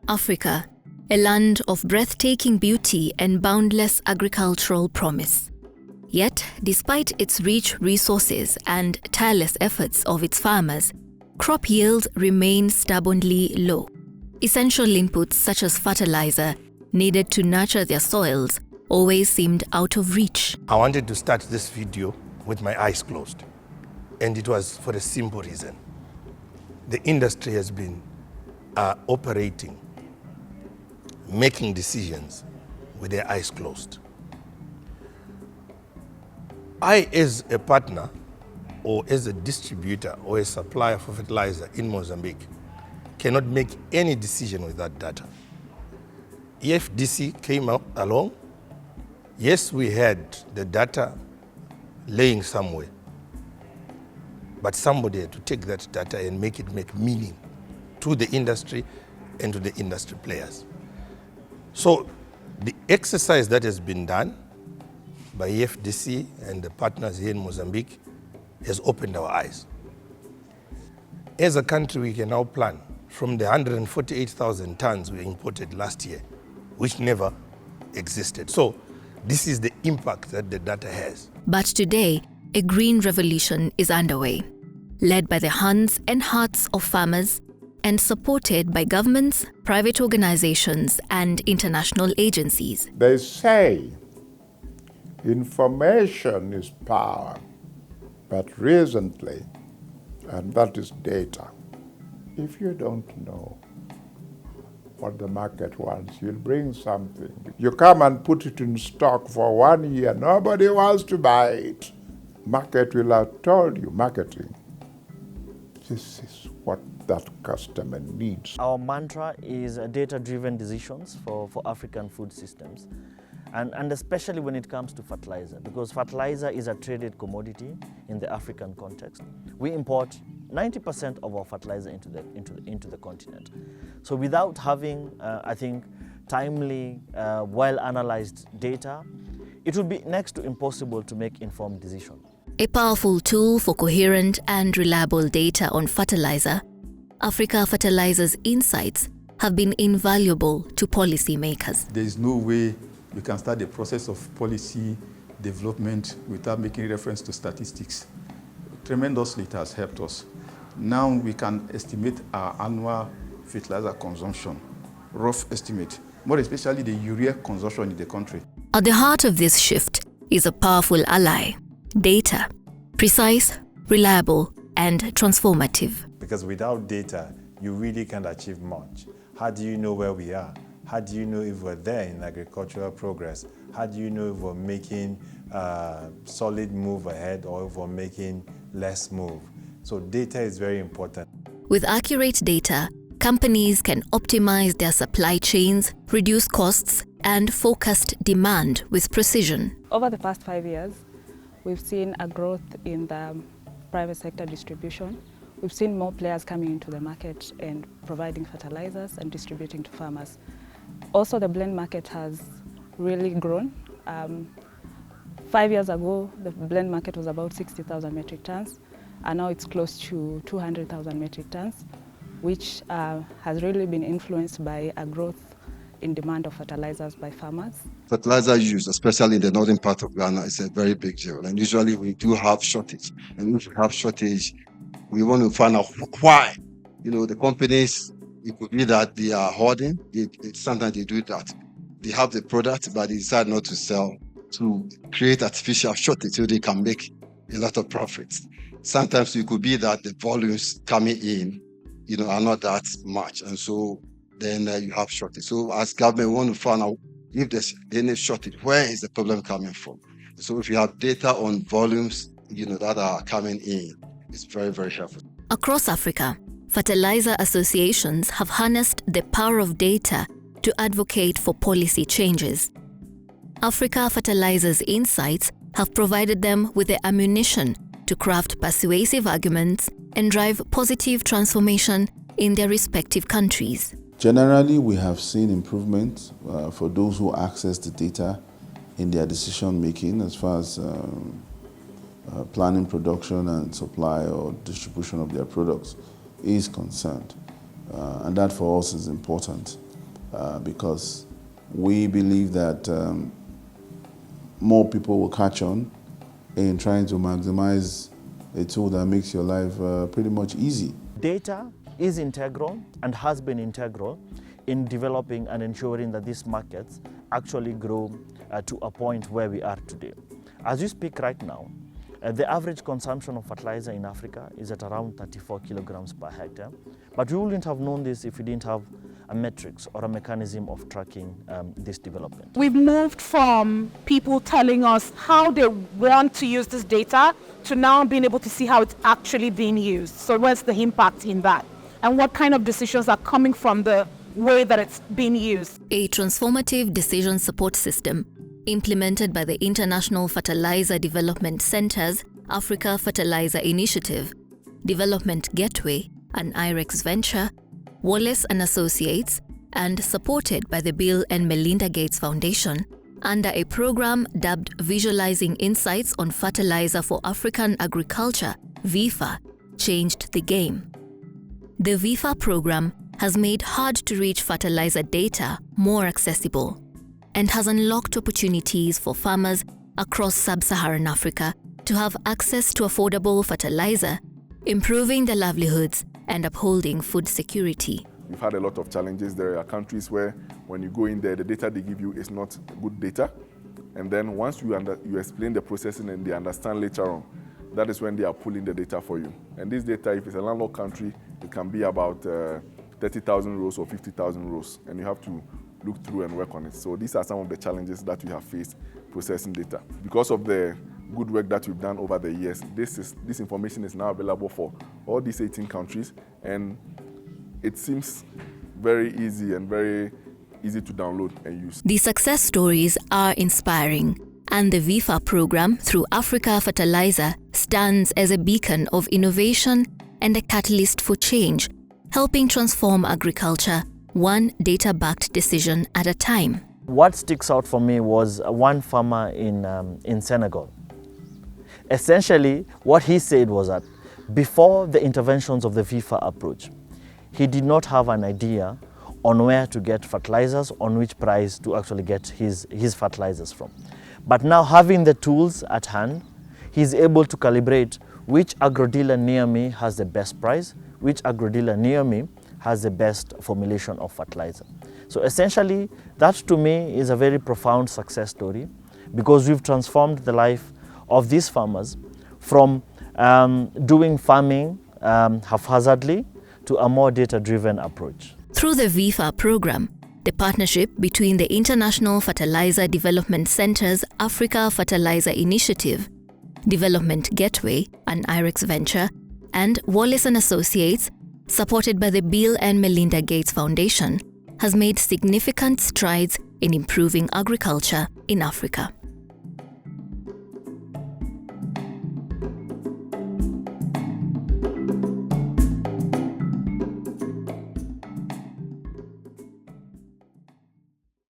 Africa, a land of breathtaking beauty and boundless agricultural promise. Yet, despite its rich resources and tireless efforts of its farmers, crop yields remain stubbornly low. Essential inputs such as fertilizer, needed to nurture their soils, always seemed out of reach. I wanted to start this video with my eyes closed, and it was for a simple reason. The industry has been operating, making decisions with their eyes closed. I, as a partner, or as a distributor or a supplier for fertilizer in Mozambique, cannot make any decision with that data. EFDC came along. Yes, we had the data laying somewhere, but somebody had to take that data and make it make meaning to the industry and to the industry players. So the exercise that has been done by EFDC and the partners here in Mozambique has opened our eyes. As a country, we can now plan from the 148,000 tons we imported last year, which never existed. So this is the impact that the data has. But today, a green revolution is underway, led by the hands and hearts of farmers and supported by governments, private organizations, and international agencies. They say information is power, but recently, and that is data, if you don't know what the market wants, you'll bring something. You come and put it in stock for 1 year, nobody wants to buy it. Market will have told you, marketing, this is what that customer needs. Our mantra is data-driven decisions for African food systems. And especially when it comes to fertilizer, because fertilizer is a traded commodity in the African context. We import 90% of our fertilizer into the continent. So without having, I think, timely, well-analyzed data, it would be next to impossible to make informed decisions. A powerful tool for coherent and reliable data on fertilizer, Africa Fertilizers Insights have been invaluable to policymakers. There is no way you can start the process of policy development without making reference to statistics. Tremendously, it has helped us. Now we can estimate our annual fertilizer consumption, rough estimate, more especially the urea consumption in the country. At the heart of this shift is a powerful ally, data, precise, reliable, and transformative. Because without data, you really can't achieve much. How do you know where we are? How do you know if we're there in agricultural progress? How do you know if we're making solid move ahead or if we're making less move? So data is very important. With accurate data, companies can optimize their supply chains, reduce costs, and forecast demand with precision. Over the past 5 years, we've seen a growth in the private sector distribution. We've seen more players coming into the market and providing fertilizers and distributing to farmers. Also, the blend market has really grown. 5 years ago, the blend market was about 60,000 metric tons, and now it's close to 200,000 metric tons, which has really been influenced by a growth in demand of fertilizers by farmers. Fertilizer use, especially in the northern part of Ghana, is a very big deal. And usually we do have shortage. And if we have shortage, we want to find out why. You know, the companies, it could be that they are hoarding. Sometimes they do that. They have the product, but they decide not to sell to create artificial shortage so they can make a lot of profits. Sometimes it could be that the volumes coming in, you know, are not that much. And so then you have shortage. So as government, we want to find out if there's any shortage, where is the problem coming from? So if you have data on volumes, you know, that are coming in, it's very, very helpful. Across Africa, fertilizer associations have harnessed the power of data to advocate for policy changes. Africa Fertilizers Insights have provided them with the ammunition to craft persuasive arguments and drive positive transformation in their respective countries. Generally, we have seen improvement for those who access the data in their decision making as far as planning production and supply or distribution of their products is concerned. And that for us is important. because we believe that more people will catch on in trying to maximize a tool that makes your life pretty much easy. Data is integral and has been integral in developing and ensuring that these markets actually grow to a point where we are today. As we speak right now, the average consumption of fertilizer in Africa is at around 34 kilograms per hectare. But we wouldn't have known this if we didn't have a metrics or a mechanism of tracking this development. We've moved from people telling us how they want to use this data to now being able to see how it's actually being used. So what's the impact in that? And what kind of decisions are coming from the way that it's being used? A transformative decision support system implemented by the International Fertilizer Development Centre's Africa Fertilizer Initiative, Development Gateway, and IREX Venture, Wallace & Associates, and supported by the Bill and Melinda Gates Foundation, under a program dubbed Visualizing Insights on Fertilizer for African Agriculture, VIFA, changed the game. The VIFA program has made hard-to-reach fertilizer data more accessible and has unlocked opportunities for farmers across sub-Saharan Africa to have access to affordable fertilizer, improving their livelihoods and upholding food security. We've had a lot of challenges. There are countries where when you go in there, the data they give you is not good data. And then once you explain the processing and they understand later on, that is when they are pulling the data for you. And this data, if it's a landlocked country, it can be about 30,000 rows or 50,000 rows. And you have to look through and work on it. So these are some of the challenges that we have faced processing data. Because of the good work that we've done over the years, this information is now available for all these 18 countries, and it seems very easy and very easy to download and use. The success stories are inspiring, and the VIFA program through Africa Fertilizer stands as a beacon of innovation and a catalyst for change, helping transform agriculture one data-backed decision at a time. What sticks out for me was one farmer in Senegal. Essentially, what he said was that before the interventions of the VIFA approach, he did not have an idea on where to get fertilizers, on which price to actually get his fertilizers from. But now, having the tools at hand, he's able to calibrate which agro-dealer near me has the best price, which agro-dealer near me has the best formulation of fertilizer. So essentially, that to me is a very profound success story, because we've transformed the life of these farmers from doing farming haphazardly to a more data-driven approach. Through the VIFA program, the partnership between the International Fertilizer Development Centre's Africa Fertilizer Initiative, Development Gateway, and IREX Venture, and Wallace & Associates, supported by the Bill and Melinda Gates Foundation, has made significant strides in improving agriculture in Africa.